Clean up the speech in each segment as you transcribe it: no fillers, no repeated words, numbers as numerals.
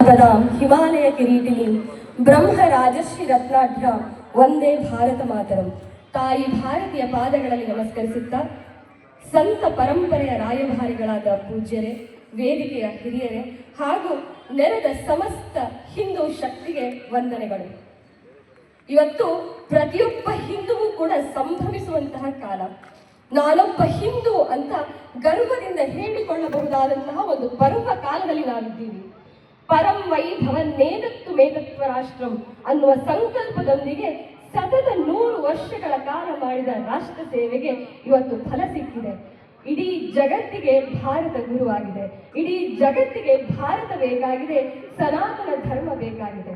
ಹಿಮಾಲಯ ಕಿರೀಟಿನಿ ಬ್ರಹ್ಮ ರಾಜಶ್ರೀ ರತ್ನಾಢ್ಯ ಒಂದೇ ಭಾರತ ಮಾತರಂ. ತಾಯಿ ಭಾರತೀಯ ಪಾದಗಳಲ್ಲಿ ನಮಸ್ಕರಿಸುತ್ತಾ ಸಂತ ಪರಂಪರೆಯ ರಾಯಭಾರಿಗಳಾದ ಪೂಜ್ಯರೇ, ವೇದಿಕೆಯ ಹಿರಿಯರೇ ಹಾಗೂ ನೆರೆದ ಸಮಸ್ತ ಹಿಂದೂ ಶಕ್ತಿಗೆ ವಂದನೆಗಳು. ಇವತ್ತು ಪ್ರತಿಯೊಬ್ಬ ಹಿಂದುವು ಕೂಡ ಸಂಭವಿಸುವಂತಹ ಕಾಲ. ನಾನೊಬ್ಬ ಹಿಂದೂ ಅಂತ ಗರ್ವದಿಂದ ಹೇಳಿಕೊಳ್ಳಬಹುದಾದಂತಹ ಒಂದು ಪರ್ವ ಕಾಲದಲ್ಲಿ ನಾವಿದ್ದೀವಿ. ಪರಂ ವೈಭವನ್ನೇದತ್ತು ಮೇದತ್ವ ರಾಷ್ಟ್ರಂ ಅನ್ನುವ ಸಂಕಲ್ಪದೊಂದಿಗೆ ಸತತ 100 ವರ್ಷಗಳ ಕಾಲ ಮಾಡಿದ ರಾಷ್ಟ್ರ ಸೇವೆಗೆ ಇವತ್ತು ಫಲ ಸಿಕ್ಕಿದೆ. ಇಡೀ ಜಗತ್ತಿಗೆ ಭಾರತ ಗುರುವಾಗಿದೆ. ಇಡೀ ಜಗತ್ತಿಗೆ ಭಾರತ ಬೇಕಾಗಿದೆ, ಸನಾತನ ಧರ್ಮ ಬೇಕಾಗಿದೆ.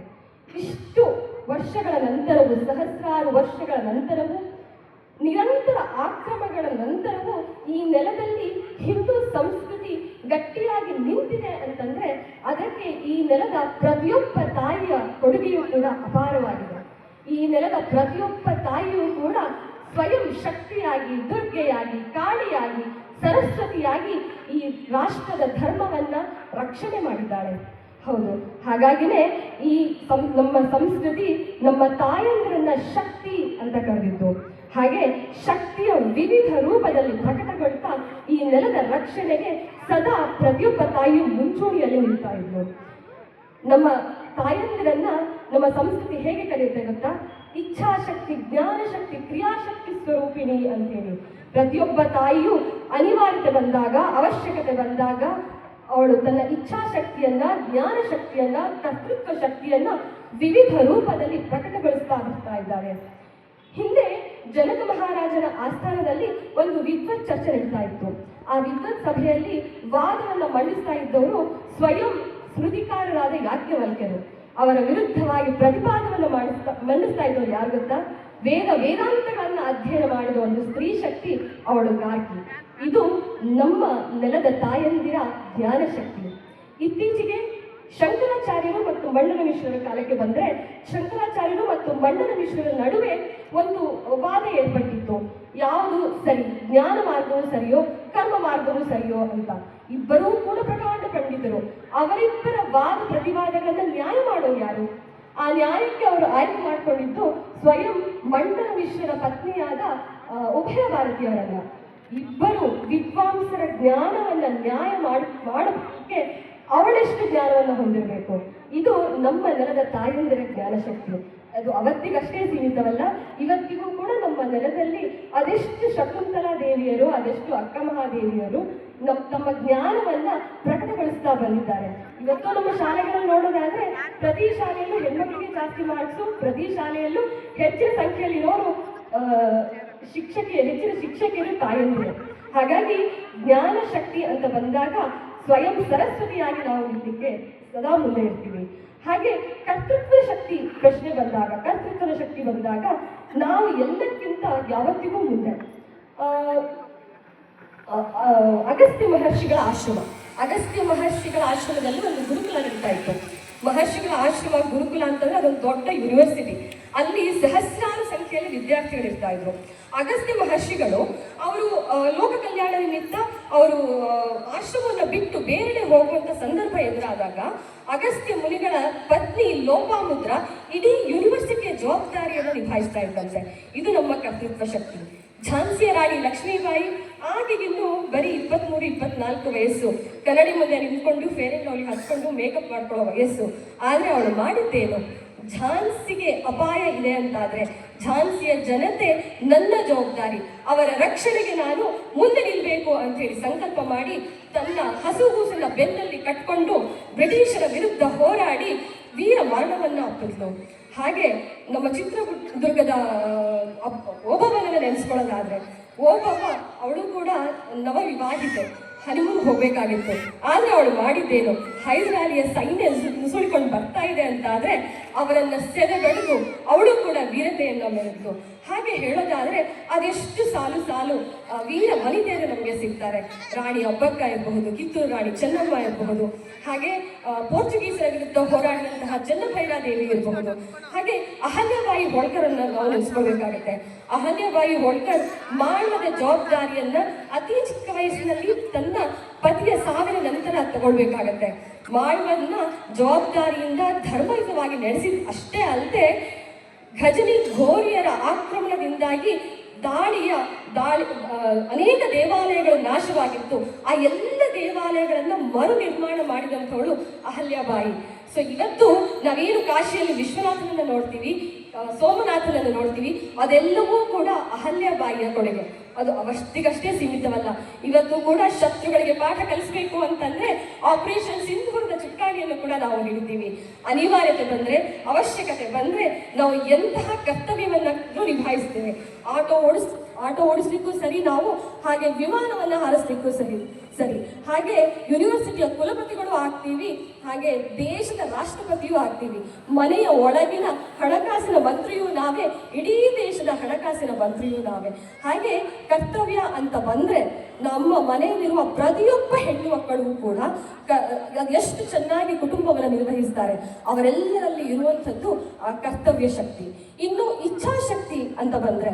ಇಷ್ಟು ವರ್ಷಗಳ ನಂತರವೂ, ಸಹಸ್ರಾರು ವರ್ಷಗಳ ನಂತರವೂ, ನಿರಂತರ ಆಕ್ರಮಗಳ ನಂತರವೂ ಈ ನೆಲದಲ್ಲಿ ಹಿಂದೂ ಸಂಸ್ಕೃತಿ ಗಟ್ಟಿಯಾಗಿ ನಿಂತಿದೆ ಅಂತಂದ್ರೆ ಅದಕ್ಕೆ ಈ ನೆಲದ ಪ್ರತಿಯೊಬ್ಬ ತಾಯಿಯ ಕೊಡುಗೆಯೂ ಕೂಡ ಅಪಾರವಾಗಿದೆ. ಈ ನೆಲದ ಪ್ರತಿಯೊಬ್ಬ ತಾಯಿಯೂ ಕೂಡ ಸ್ವಯಂ ಶಕ್ತಿಯಾಗಿ, ದುರ್ಗೆಯಾಗಿ, ಕಾಳಿಯಾಗಿ, ಸರಸ್ವತಿಯಾಗಿ ಈ ರಾಷ್ಟ್ರದ ಧರ್ಮವನ್ನ ರಕ್ಷಣೆ ಮಾಡಿದ್ದಾಳೆ. ಹೌದು, ಹಾಗಾಗಿನೇ ಈ ನಮ್ಮ ಸಂಸ್ಕೃತಿ ನಮ್ಮ ತಾಯಂದಿರನ್ನ ಶಕ್ತಿ ಅಂತ ಕರೆದಿದ್ದು. ಹಾಗೆ ಶಕ್ತಿಯ ವಿವಿಧ ರೂಪದಲ್ಲಿ ಪ್ರಕಟಗೊಳ್ತಾ ಈ ನೆಲದ ರಕ್ಷಣೆಗೆ ಸದಾ ಪ್ರತಿಯೊಬ್ಬ ತಾಯಿಯು ಮುಂಚೂಣಿಯಲ್ಲಿ ನಿಲ್ತಾ ಇದ್ರು. ನಮ್ಮ ತಾಯಂದಿರನ್ನ ನಮ್ಮ ಸಂಸ್ಕೃತಿ ಹೇಗೆ ಕರೆಯುತ್ತೆ ಗೊತ್ತಾ? ಇಚ್ಛಾಶಕ್ತಿ, ಜ್ಞಾನಶಕ್ತಿ, ಕ್ರಿಯಾಶಕ್ತಿ ಸ್ವರೂಪಿಣಿ ಅಂತ ಹೇಳಿ. ಪ್ರತಿಯೊಬ್ಬ ತಾಯಿಯು ಅನಿವಾರ್ಯತೆ ಬಂದಾಗ, ಅವಶ್ಯಕತೆ ಬಂದಾಗ ಅವಳು ತನ್ನ ಇಚ್ಛಾಶಕ್ತಿಯನ್ನ, ಜ್ಞಾನ ಶಕ್ತಿಯನ್ನ, ಕರ್ತೃತ್ವ ಶಕ್ತಿಯನ್ನ ವಿವಿಧ ರೂಪದಲ್ಲಿ ಪ್ರಕಟಗೊಳಿಸ್ತಾ ಬರ್ತಾ ಇದ್ದಾರೆ. ಹಿಂದೆ ಜನಕ ಮಹಾರಾಜನ ಆಸ್ಥಾನದಲ್ಲಿ ಒಂದು ವಿದ್ವತ್ ಚರ್ಚೆ ನಡೀತಾ ಇತ್ತು. ಆ ವಿದ್ವತ್ ಸಭೆಯಲ್ಲಿ ವಾದವನ್ನ ಮಂಡಿಸ್ತಾ ಇದ್ದವರು ಸ್ವಯಂ ಸ್ಮೃತಿಕಾರರಾದ ಯಾಜ್ಞವಲ್ಕ್ಯರು. ಅವರ ವಿರುದ್ಧವಾಗಿ ಪ್ರತಿಪಾದವನ್ನು ಮಂಡಿಸ್ತಾ ಇದ್ದವರು ಯಾರು ಗೊತ್ತಾ? ವೇದಾಂತಗಳನ್ನ ಅಧ್ಯಯನ ಮಾಡಿದ ಒಂದು ಸ್ತ್ರೀ ಶಕ್ತಿ, ಅವಳು ಗಾರ್ಗಿ. ಇದು ನಮ್ಮ ನೆಲದ ತಾಯಂದಿರ ಜ್ಞಾನ ಶಕ್ತಿ. ಇತ್ತೀಚೆಗೆ ಶಂಕರಾಚಾರ್ಯರು ಮತ್ತು ಮಂಡನ ಮಿಶ್ರರ ಕಾಲಕ್ಕೆ ಬಂದ್ರೆ, ಶಂಕರಾಚಾರ್ಯರು ಮತ್ತು ಮಂಡನ ಮಿಶ್ರರ ನಡುವೆ ಒಂದು ವಾದ ಏರ್ಪಟ್ಟಿತ್ತು. ಯಾವುದು ಸರಿ, ಜ್ಞಾನ ಮಾರ್ಗವೂ ಸರಿಯೋ, ಕರ್ಮ ಮಾರ್ಗವೂ ಸರಿಯೋ ಅಂತ. ಇಬ್ಬರೂ ಕೂಡ ಪ್ರಕಾಂಡ ಪಂಡಿತರು. ಅವರಿಬ್ಬರ ವಾದ ಪ್ರತಿವಾದಗಳನ್ನ ನ್ಯಾಯ ಮಾಡೋರು ಯಾರು? ಆ ನ್ಯಾಯಕ್ಕೆ ಅವರು ಆಯ್ಕೆ ಮಾಡಿಕೊಂಡಿದ್ದು ಸ್ವಯಂ ಮಂಡನ ಮಿಶ್ರರ ಪತ್ನಿಯಾದ ಉಭಯ ಭಾರತೀಯವರನ್ನ. ಇಬ್ಬರು ವಿದ್ವಾಂಸರ ಜ್ಞಾನವನ್ನ ನ್ಯಾಯ ಮಾಡೋದಕ್ಕೆ ಅವಳೆಷ್ಟು ಜ್ಞಾನವನ್ನು ಹೊಂದಿರಬೇಕು. ಇದು ನಮ್ಮ ನೆಲದ ತಾಯಂದಿರ ಜ್ಞಾನಶಕ್ತಿ. ಅದು ಅವತ್ತಿಗಷ್ಟೇ ಸೀಮಿತವಲ್ಲ, ಇವತ್ತಿಗೂ ಕೂಡ ನಮ್ಮ ನೆಲದಲ್ಲಿ ಅದೆಷ್ಟು ಶಕುಂತಲಾ ದೇವಿಯರು, ಅದೆಷ್ಟು ಅಕ್ಕ ಮಹಾದೇವಿಯರು ತಮ್ಮ ಜ್ಞಾನವನ್ನ ಪ್ರಕಟಗೊಳಿಸ್ತಾ ಬಂದಿದ್ದಾರೆ. ಇವತ್ತು ನಮ್ಮ ಶಾಲೆಗಳಲ್ಲಿ ನೋಡೋದಾದ್ರೆ ಪ್ರತಿ ಶಾಲೆಯಲ್ಲೂ ಹೆಣ್ಮಕ್ಳಿಗೆ ಜಾಸ್ತಿ ಮಾರ್ಕ್ಸು, ಪ್ರತಿ ಶಾಲೆಯಲ್ಲೂ ಹೆಚ್ಚಿನ ಸಂಖ್ಯೆಯಲ್ಲಿರೋರು ಹೆಚ್ಚಿನ ಶಿಕ್ಷಕಿಯರು ತಾಯಂದಿರು. ಹಾಗಾಗಿ ಜ್ಞಾನ ಶಕ್ತಿ ಅಂತ ಬಂದಾಗ ಸ್ವಯಂ ಸರಸ್ವತಿಯಾಗಿ ನಾವು ನಿಲ್ಲಕ್ಕೆ ಸದಾ ಮುಂದೆ ಇರ್ತೀವಿ. ಹಾಗೆ ಕರ್ತೃತ್ವ ಶಕ್ತಿ ಪ್ರಶ್ನೆ ಬಂದಾಗ, ಕರ್ತೃತ್ವದ ಶಕ್ತಿ ಬಂದಾಗ ನಾವು ಎಲ್ಲಕ್ಕಿಂತ ಯಾವತ್ತಿಗೂ ಮುಂದೆ. ಅಗಸ್ತ್ಯ ಮಹರ್ಷಿಗಳ ಆಶ್ರಮ, ಅಗಸ್ತ್ಯ ಮಹರ್ಷಿಗಳ ಆಶ್ರಮದಲ್ಲಿ ಒಂದು ಗುರುಕುಲ ನಡೀತಾ ಇತ್ತು. ಮಹರ್ಷಿಗಳ ಆಶ್ರಮ ಗುರುಕುಲ ಅಂತಂದ್ರೆ ಅದೊಂದು ದೊಡ್ಡ ಯೂನಿವರ್ಸಿಟಿ. ಅಲ್ಲಿ ಸಹಸ್ರಾರು ಸಂಖ್ಯೆಯಲ್ಲಿ ವಿದ್ಯಾರ್ಥಿಗಳು ಇರ್ತಾ ಇದ್ರು. ಅಗಸ್ತ್ಯ ಮಹರ್ಷಿಗಳು ಅವರು ಲೋಕ ಕಲ್ಯಾಣ ನಿಮಿತ್ತ ಅವರು ಆಶ್ರಮವನ್ನು ಬಿಟ್ಟು ಬೇರೆಡೆ ಹೋಗುವಂತ ಸಂದರ್ಭ ಎದುರಾದಾಗ ಅಗಸ್ತ್ಯ ಮುನಿಗಳ ಪತ್ನಿ ಲೋಪಾಮುದ್ರ ಇಡೀ ಯೂನಿವರ್ಸಿಟಿಯ ಜವಾಬ್ದಾರಿಯನ್ನು ನಿಭಾಯಿಸ್ತಾ ಇದ್ದಂತೆ. ಇದು ನಮ್ಮ ಕರ್ತೃತ್ವ ಶಕ್ತಿ. ಝಾನ್ಸಿಯ ರಾಣಿ ಲಕ್ಷ್ಮೀಬಾಯಿ ಆಗಿಗಿನ್ನೂ ಬರೀ 23-24 ವಯಸ್ಸು. ಕನ್ನಡಿ ಮುಂದೆ ನಿಂತ್ಕೊಂಡು ಫೇರ್ ಅಂಡ್ ಲವ್ಲಿ ಹಚ್ಕೊಂಡು ಮೇಕಪ್ ಮಾಡ್ಕೊಳ್ಳೋ ವಯಸ್ಸು. ಆದ್ರೆ ಅವಳು ಮಾಡಿದ್ದೇನು? ಝಾನ್ಸಿಗೆ ಅಪಾಯ ಇದೆ ಅಂತಾದ್ರೆ ಝಾನ್ಸಿಯ ಜನತೆ ನನ್ನ ಜವಾಬ್ದಾರಿ, ಅವರ ರಕ್ಷಣೆಗೆ ನಾನು ಮುಂದೆ ನಿಲ್ಬೇಕು ಅಂತ ಹೇಳಿ ಸಂಕಲ್ಪ ಮಾಡಿ ತನ್ನ ಹಸುಗೂಸನ್ನ ಬೆನ್ನಲ್ಲಿ ಕಟ್ಕೊಂಡು ಬ್ರಿಟಿಷರ ವಿರುದ್ಧ ಹೋರಾಡಿ ವೀರ ಮರಣವನ್ನ ಅಪ್ಪಿದ್ಲು. ಹಾಗೆ ನಮ್ಮ ಚಿತ್ರದುರ್ಗದ ಓಬವ್ವನನ್ನ ನೆನೆಸ್ಕೊಳ್ಳೋದಾದ್ರೆ, ಓಬವ್ವ ಅವಳು ಕೂಡ ನವವಿವಾಹಿತೆ, ಹನಿಮೂನ್ ಹೋಗ್ಬೇಕಾಗಿತ್ತು. ಆದ್ರೆ ಅವಳು ಮಾಡಿದ್ದೇನು? ಹೈದರಾಲಿಯ ಸೈನ್ಯ ನುಸುಳಿಕೊಂಡು ಬರ್ತಾ ಇದೆ ಅಂತ ಆದ್ರೆ ಅವರನ್ನ ಸೆರೆಬಡಿದು ಅವಳು ಕೂಡ ವೀರತೆಯನ್ನ ಮೆರೆದ್ಲು. ಹಾಗೆ ಹೇಳೋದಾದ್ರೆ ಅದೆಷ್ಟು ಸಾಲು ಸಾಲು ವೀರ ವನಿತೆಯರು ನಮಗೆ ಸಿಗ್ತಾರೆ. ರಾಣಿ ಅಬ್ಬಕ್ಕ ಇರಬಹುದು, ಕಿತ್ತೂರು ರಾಣಿ ಚೆನ್ನಮ್ಮ ಇರಬಹುದು, ಹಾಗೆ ಪೋರ್ಚುಗೀಸರ ವಿರುದ್ಧ ಹೋರಾಡಿದಂತಹ ಚೆನ್ನಭೈರಾದೇವಿ ಇರಬಹುದು. ಹಾಗೆ ಅಹಲ್ಯಾಬಾಯಿ ಹೋಳ್ಕರನ್ನ ನಾವು ನೆನೆಸ್ಕೊಳ್ಬೇಕಾಗತ್ತೆ. ಅಹಲ್ಯಾಬಾಯಿ ಹೋಳ್ಕರ್ ಮಾಡದ ಜವಾಬ್ದಾರಿಯನ್ನ ಅತಿ ಚಿಕ್ಕ ವಯಸ್ಸಿನಲ್ಲಿ ತನ್ನ ಪತಿಯ ಸಾವಿನ ನಂತರ ತಗೊಳ್ಬೇಕಾಗತ್ತೆ. ಮಾಳ್ವನ್ನ ಜವಾಬ್ದಾರಿಯಿಂದ ಧರ್ಮಯುತವಾಗಿ ನಡೆಸಿದ ಅಷ್ಟೇ ಅಲ್ಲದೆ ಘಜನಿ ಘೋರಿಯರ ಆಕ್ರಮಣದಿಂದಾಗಿ ದಾಳಿ ಅನೇಕ ದೇವಾಲಯಗಳು ನಾಶವಾಗಿತ್ತು. ಆ ಎಲ್ಲ ದೇವಾಲಯಗಳನ್ನು ಮರು ನಿರ್ಮಾಣ ಮಾಡಿದಂಥವಳು ಅಹಲ್ಯಾಬಾಯಿ. ಸೊ ಇವತ್ತು ನಾವೇನು ಕಾಶಿಯಲ್ಲಿ ವಿಶ್ವನಾಥನನ್ನು ನೋಡ್ತೀವಿ, ಸೋಮನಾಥನನ್ನು ನೋಡ್ತೀವಿ, ಅದೆಲ್ಲವೂ ಕೂಡ ಅಹಲ್ಯಾಬಾಯಿಯ ಕೊಡುಗೆ. ಅದು ಅವಷ್ಟಿಗಷ್ಟೇ ಸೀಮಿತವಲ್ಲ. ಇವತ್ತು ಕೂಡ ಶತ್ರುಗಳಿಗೆ ಪಾಠ ಕಲಿಸಬೇಕು ಅಂತಂದ್ರೆ ಆಪರೇಷನ್ ಸಿಂಧೂರದ ಚುಕ್ಕಾಣಿಯನ್ನು ಕೂಡ ನಾವು ಹಿಡಿತೀವಿ. ಅನಿವಾರ್ಯತೆ ಬಂದ್ರೆ, ಅವಶ್ಯಕತೆ ಬಂದ್ರೆ ನಾವು ಎಂತಹ ಕರ್ತವ್ಯವನ್ನ ನಿಭಾಯಿಸ್ತೇವೆ. ಆಟೋ ಓಡಿಸ್ಲಿಕ್ಕೂ ಸರಿ ನಾವು, ಹಾಗೆ ವಿಮಾನವನ್ನ ಹಾರಿಸ್ಲಿಕ್ಕೂ ಸರಿ. ಹಾಗೆ ಯೂನಿವರ್ಸಿಟಿಯ ಕುಲಪತಿಗಳು ಆಗ್ತೀವಿ, ಹಾಗೆ ದೇಶದ ರಾಷ್ಟ್ರಪತಿಯೂ ಆಗ್ತೀವಿ. ಮನೆಯ ಒಳಗಿನ ಹಣಕಾಸಿನ ಮಂತ್ರಿಯೂ ನಾವೇ, ಇಡೀ ದೇಶದ ಹಣಕಾಸಿನ ಮಂತ್ರಿಯೂ ನಾವೇ. ಹಾಗೆ ಕರ್ತವ್ಯ ಅಂತ ಬಂದ್ರೆ ನಮ್ಮ ಮನೆಯಲ್ಲಿರುವ ಪ್ರತಿಯೊಬ್ಬ ಹೆಣ್ಣು ಮಕ್ಕಳು ಕೂಡ ಎಷ್ಟು ಚೆನ್ನಾಗಿ ಕುಟುಂಬವನ್ನು ನಿರ್ವಹಿಸ್ತಾರೆ. ಅವರೆಲ್ಲರಲ್ಲಿ ಇರುವಂಥದ್ದು ಆ ಕರ್ತವ್ಯ ಶಕ್ತಿ. ಇನ್ನು ಇಚ್ಛಾಶಕ್ತಿ ಅಂತ ಬಂದ್ರೆ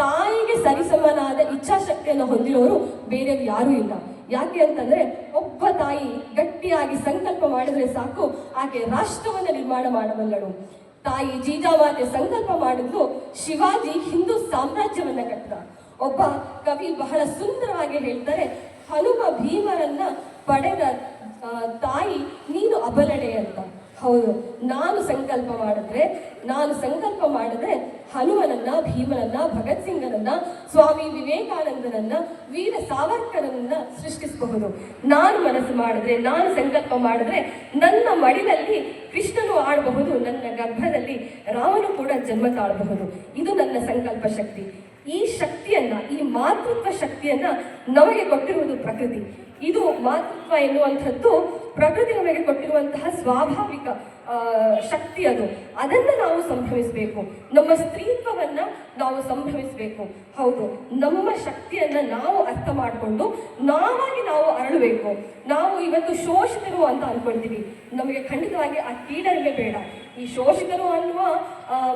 ತಾಯಿಗೆ ಸರಿಸಮನಾದ ಇಚ್ಛಾಶಕ್ತಿಯನ್ನು ಹೊಂದಿರೋರು ಬೇರೆ ಯಾರೂ ಇಲ್ಲ. ಯಾಕೆ ಅಂತಂದ್ರೆ ಒಬ್ಬ ತಾಯಿ ಗಟ್ಟಿಯಾಗಿ ಸಂಕಲ್ಪ ಮಾಡಿದ್ರೆ ಸಾಕು, ಆಕೆ ರಾಷ್ಟ್ರವನ್ನು ನಿರ್ಮಾಣ ಮಾಡಬಲ್ಲಳು. ತಾಯಿ ಜೀಜಾಮಾತೆ ಸಂಕಲ್ಪ ಮಾಡಿದ್ದು ಶಿವಾಜಿ ಹಿಂದೂ ಸಾಮ್ರಾಜ್ಯವನ್ನ ಕಟ್ಟಿದ. ಒಬ್ಬ ಕವಿ ಬಹಳ ಸುಂದರವಾಗಿ ಹೇಳ್ತಾರೆ, ಹನುಮ ಭೀಮರನ್ನ ಪಡೆದ ತಾಯಿ ನೀನು ಅಬಲಡೆ ಅಂತ. ಹೌದು, ನಾನು ಸಂಕಲ್ಪ ಮಾಡಿದ್ರೆ ಹನುಮನನ್ನ, ಭೀಮನನ್ನ, ಭಗತ್ ಸಿಂಗನನ್ನ, ಸ್ವಾಮಿ ವಿವೇಕಾನಂದನನ್ನ, ವೀರ ಸಾವರ್ಕರನ್ನ ಸೃಷ್ಟಿಸಬಹುದು. ನಾನು ಮನಸ್ಸು ಮಾಡಿದ್ರೆ, ನಾನು ಸಂಕಲ್ಪ ಮಾಡಿದ್ರೆ ನನ್ನ ಮಡಿಲಲ್ಲಿ ಕೃಷ್ಣನು ಆಡಬಹುದು, ನನ್ನ ಗರ್ಭದಲ್ಲಿ ರಾಮನು ಕೂಡ ಜನ್ಮ ತಾಳಬಹುದು. ಇದು ನನ್ನ ಸಂಕಲ್ಪ ಶಕ್ತಿ. ಈ ಶಕ್ತಿಯನ್ನ, ಈ ಮಾತೃತ್ವ ಶಕ್ತಿಯನ್ನ ನಮಗೆ ಕೊಟ್ಟಿರುವುದು ಪ್ರಕೃತಿ. ಇದು ಮಾತೃತ್ವ ಎನ್ನುವಂಥದ್ದು ಪ್ರಕೃತಿ ನಮಗೆ ಕೊಟ್ಟಿರುವಂತಹ ಸ್ವಾಭಾವಿಕ ಶಕ್ತಿ. ಅದನ್ನು ನಾವು ಸಂಭ್ರಮಿಸಬೇಕು. ನಮ್ಮ ಸ್ತ್ರೀತ್ವವನ್ನ ನಾವು ಸಂಭ್ರಮಿಸಬೇಕು. ಹೌದು, ನಮ್ಮ ಶಕ್ತಿಯನ್ನ ನಾವು ಅರ್ಥ ಮಾಡಿಕೊಂಡು ನಾವಾಗಿ ನಾವು ಅರಳಬೇಕು. ನಾವು ಇವತ್ತು ಶೋಷಿತರು ಅಂತ ಅನ್ಕೊಳ್ತೀವಿ, ನಮಗೆ ಖಂಡಿತವಾಗಿ ಆ ಕೀಳರಿಮೆ ಬೇಡ. ಈ ಶೋಷಿತರು ಅನ್ನುವ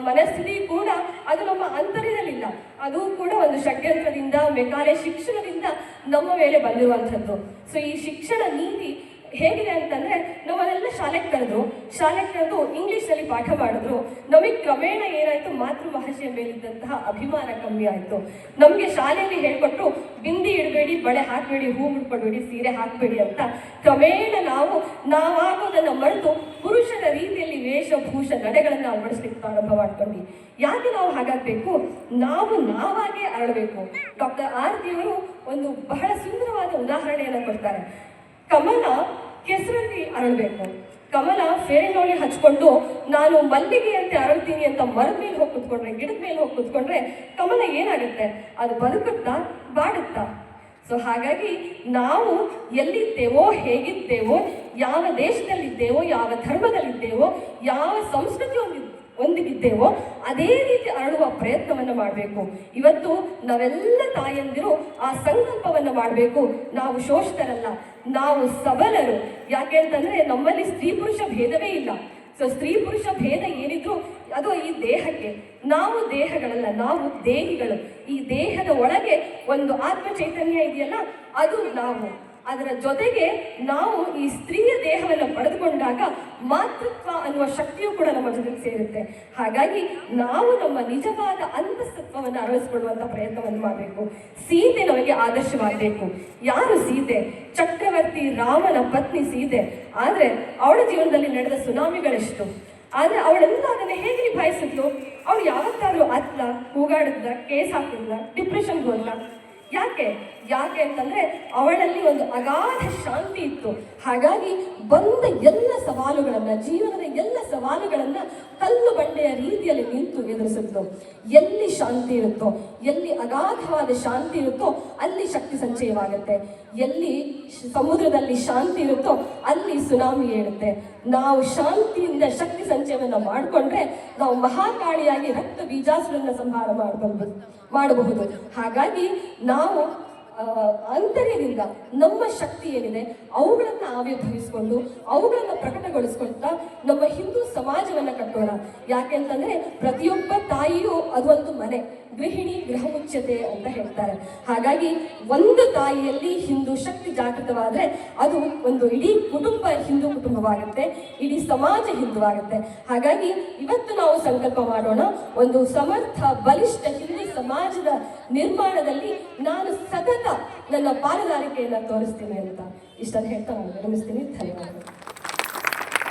ಮನಸ್ಥಿತಿ ಕೂಡ ಅದು ನಮ್ಮ ಅಂತರ್ಯದಲ್ಲಿಲ್ಲ. ಅದು ಕೂಡ ಒಂದು ಷಡ್ಯಂತ್ರದಿಂದ, ಮೆಕಾಲೆ ಶಿಕ್ಷಣದಿಂದ ನಮ್ಮ ಮೇಲೆ ಬಂದಿರುವಂಥದ್ದು. ಸೊ ಈ ಶಿಕ್ಷಣ ನೀತಿ ಹೇಗಿದೆ ಅಂತಂದ್ರೆ, ನಮ್ಮನ್ನೆಲ್ಲ ಶಾಲೆಗೆ ಕರೆದು ಇಂಗ್ಲಿಷ್ನಲ್ಲಿ ಪಾಠ ಮಾಡಿದ್ರು. ನಮಗೆ ಕ್ರಮೇಣ ಏನಾಯ್ತು, ಮಾತೃಭಾಷೆಯ ಮೇಲಿದ್ದಂತಹ ಅಭಿಮಾನ ಕಮ್ಮಿ ಆಯ್ತು. ನಮಗೆ ಶಾಲೆಯಲ್ಲಿ ಹೇಳ್ಕೊಟ್ರು, ಬಿಂದಿ ಇಡಬೇಡಿ, ಬಳೆ ಹಾಕಬೇಡಿ, ಹೂ ಮುಡ್ಕೊಡ್ಬೇಡಿ, ಸೀರೆ ಹಾಕಬೇಡಿ ಅಂತ. ಕ್ರಮೇಣ ನಾವಾಗೋದನ್ನ ಮರೆತು ಪುರುಷರ ರೀತಿಯಲ್ಲಿ ವೇಷಭೂಷ ನಡೆಗಳನ್ನು ಅಳವಡಿಸ್ಲಿಕ್ಕೆ ಪ್ರಾರಂಭ ಮಾಡ್ಕೊಂಡ್ವಿ. ಯಾಕೆ ನಾವು ಹಾಗಾಗಬೇಕು? ನಾವಾಗೇ ಅರಳಬೇಕು. ಡಾಕ್ಟರ್ ಆರ್ತಿಯವರು ಒಂದು ಬಹಳ ಸುಂದರವಾದ ಉದಾಹರಣೆಯನ್ನು ಕೊಡ್ತಾರೆ. ಕಮಲ ಕೆಸರಲ್ಲಿ ಅರಳಬೇಕು. ಕಮಲ ಫೇರ್ ಅಂಡ್ ಲವ್ಲಿ ಹಚ್ಕೊಂಡು ನಾನು ಮಲ್ಲಿಗೆ ಅಂತ ಅರಳ್ತೀನಿ ಅಂತ ಮರದ ಮೇಲೆ ಹೋಗಿ ಕುತ್ಕೊಂಡ್ರೆ, ಗಿಡದ ಮೇಲೆ ಹೋಗಿ ಕುತ್ಕೊಂಡ್ರೆ ಕಮಲ ಏನಾಗುತ್ತೆ? ಅದು ಬದುಕುತ್ತಾ, ಬಾಡುತ್ತಾ? ಸೊ ಹಾಗಾಗಿ ನಾವು ಎಲ್ಲಿದ್ದೇವೋ, ಹೇಗಿದ್ದೇವೋ, ಯಾವ ದೇಶದಲ್ಲಿದ್ದೇವೋ, ಯಾವ ಧರ್ಮದಲ್ಲಿದ್ದೇವೋ, ಯಾವ ಸಂಸ್ಕೃತಿ ಹೊಂದಿದ್ದೇವೋ ಅದೇ ರೀತಿ ಅರಳುವ ಪ್ರಯತ್ನವನ್ನು ಮಾಡಬೇಕು. ಇವತ್ತು ನಾವೆಲ್ಲ ತಾಯಂದಿರು ಆ ಸಂಕಲ್ಪವನ್ನು ಮಾಡಬೇಕು. ನಾವು ಶೋಷಿತರಲ್ಲ, ನಾವು ಸಬಲರು. ಯಾಕೆ ಅಂತಂದ್ರೆ ನಮ್ಮಲ್ಲಿ ಸ್ತ್ರೀ ಪುರುಷ ಭೇದವೇ ಇಲ್ಲ. ಸೊ ಸ್ತ್ರೀ ಪುರುಷ ಭೇದ ಏನಿದ್ರು ಅದು ಈ ದೇಹಕ್ಕೆ. ನಾವು ದೇಹಗಳಲ್ಲ, ನಾವು ದೇಹಿಗಳು. ಈ ದೇಹದ ಒಳಗೆ ಒಂದು ಆತ್ಮ ಚೈತನ್ಯ ಇದೆಯಲ್ಲ, ಅದು ನಾವು. ಅದರ ಜೊತೆಗೆ ನಾವು ಈ ಸ್ತ್ರೀಯ ದೇಹವನ್ನು ಪಡೆದುಕೊಂಡಾಗ ಮಾತೃತ್ವ ಅನ್ನುವ ಶಕ್ತಿಯು ಕೂಡ ನಮ್ಮ ಜೊತೆಗೆ ಸೇರುತ್ತೆ. ಹಾಗಾಗಿ ನಾವು ನಮ್ಮ ನಿಜವಾದ ಅಂತಸ್ತತ್ವವನ್ನು ಅರಳಿಸಿಕೊಳ್ಳುವಂತ ಪ್ರಯತ್ನವನ್ನು ಮಾಡಬೇಕು. ಸೀತೆ ನಮಗೆ ಆದರ್ಶವಾಗಬೇಕು. ಯಾರು ಸೀತೆ? ಚಕ್ರವರ್ತಿ ರಾಮನ ಪತ್ನಿ ಸೀತೆ. ಆದ್ರೆ ಅವಳ ಜೀವನದಲ್ಲಿ ನಡೆದ ಸುನಾಮಿಗಳೆಷ್ಟು. ಆದ್ರೆ ಅವಳೆಲ್ಲ ಅದನ್ನ ಹೇಗೆ ನಿಭಾಯಿಸಿದ್ಲು? ಅವಳು ಯಾವತ್ತಾದ್ರೂ ಅತ್ಲ, ಕೂಗಾಡಿದ್ಲ, ಕೇಸ್ ಹಾಕಿದ್ಲ, ಡಿಪ್ರೆಷನ್ಗೆ ಹೋದ್ಲ? ಯಾಕೆ ಅಂತಂದ್ರೆ ಅವಳಲ್ಲಿ ಒಂದು ಅಗಾಧ ಶಾಂತಿ ಇತ್ತು. ಹಾಗಾಗಿ ಬಂದ ಎಲ್ಲ ಸವಾಲುಗಳನ್ನ, ಜೀವನದ ಎಲ್ಲ ಸವಾಲುಗಳನ್ನ ಕಲ್ಲು ಬಂಡೆಯ ರೀತಿಯಲ್ಲಿ ನಿಂತು ಎದುರಿಸಿದ್ಲು. ಎಲ್ಲಿ ಶಾಂತಿ ಇರುತ್ತೋ, ಎಲ್ಲಿ ಅಗಾಧವಾದ ಶಾಂತಿ ಇರುತ್ತೋ ಅಲ್ಲಿ ಶಕ್ತಿ ಸಂಚಯವಾಗುತ್ತೆ. ಎಲ್ಲಿ ಸಮುದ್ರದಲ್ಲಿ ಶಾಂತಿ ಇರುತ್ತೋ ಅಲ್ಲಿ ಸುನಾಮಿ ಏಳುತ್ತೆ. ನಾವು ಶಾಂತಿಯಿಂದ ಶಕ್ತಿ ಸಂಚಯವನ್ನು ಮಾಡಿಕೊಂಡ್ರೆ ನಾವು ಮಹಾಕಾಳಿಯಾಗಿ ರಕ್ತ ಬೀಜಾಸುರನ್ನ ಸಂಹಾರ ಮಾಡಬಹುದು. ಹಾಗಾಗಿ ನಾವು ಅಂತರ್ಯದಿಂದ ನಮ್ಮ ಶಕ್ತಿ ಏನಿದೆ ಅವುಗಳನ್ನು ಆವಿರ್ಭವಿಸಿಕೊಂಡು ಅವುಗಳನ್ನು ಪ್ರಕಟಗೊಳಿಸ್ಕೊಳ್ತಾ ನಮ್ಮ ಹಿಂದೂ ಸಮಾಜವನ್ನ ಕಟ್ಟೋಣ. ಯಾಕೆಂತಂದ್ರೆ ಪ್ರತಿಯೊಬ್ಬ ತಾಯಿಯೂ ಅದೊಂದು ಮನೆ, ಗೃಹಿಣಿ ಗೃಹ ಮುಚ್ಚತೆ ಅಂತ ಹೇಳ್ತಾರೆ. ಹಾಗಾಗಿ ಒಂದು ತಾಯಿಯಲ್ಲಿ ಹಿಂದೂ ಶಕ್ತಿ ಜಾಗೃತವಾದ್ರೆ ಅದು ಒಂದು ಇಡೀ ಕುಟುಂಬ ಹಿಂದೂ ಕುಟುಂಬವಾಗುತ್ತೆ, ಇಡೀ ಸಮಾಜ ಹಿಂದೂವಾಗುತ್ತೆ. ಹಾಗಾಗಿ ಇವತ್ತು ನಾವು ಸಂಕಲ್ಪ ಮಾಡೋಣ, ಒಂದು ಸಮರ್ಥ ಬಲಿಷ್ಠ ಹಿಂದೂ ಸಮಾಜದ ನಿರ್ಮಾಣದಲ್ಲಿ ನಾನು ಸತತ ನನ್ನ ಪಾಲುದಾರಿಕೆಯನ್ನು ತೋರಿಸ್ತೀನಿ ಅಂತ. ಇಷ್ಟನ್ನು ಹೇಳ್ತಾ ನಾನು ವಿರಮಿಸ್ತೀನಿ. ಧನ್ಯವಾದಗಳು.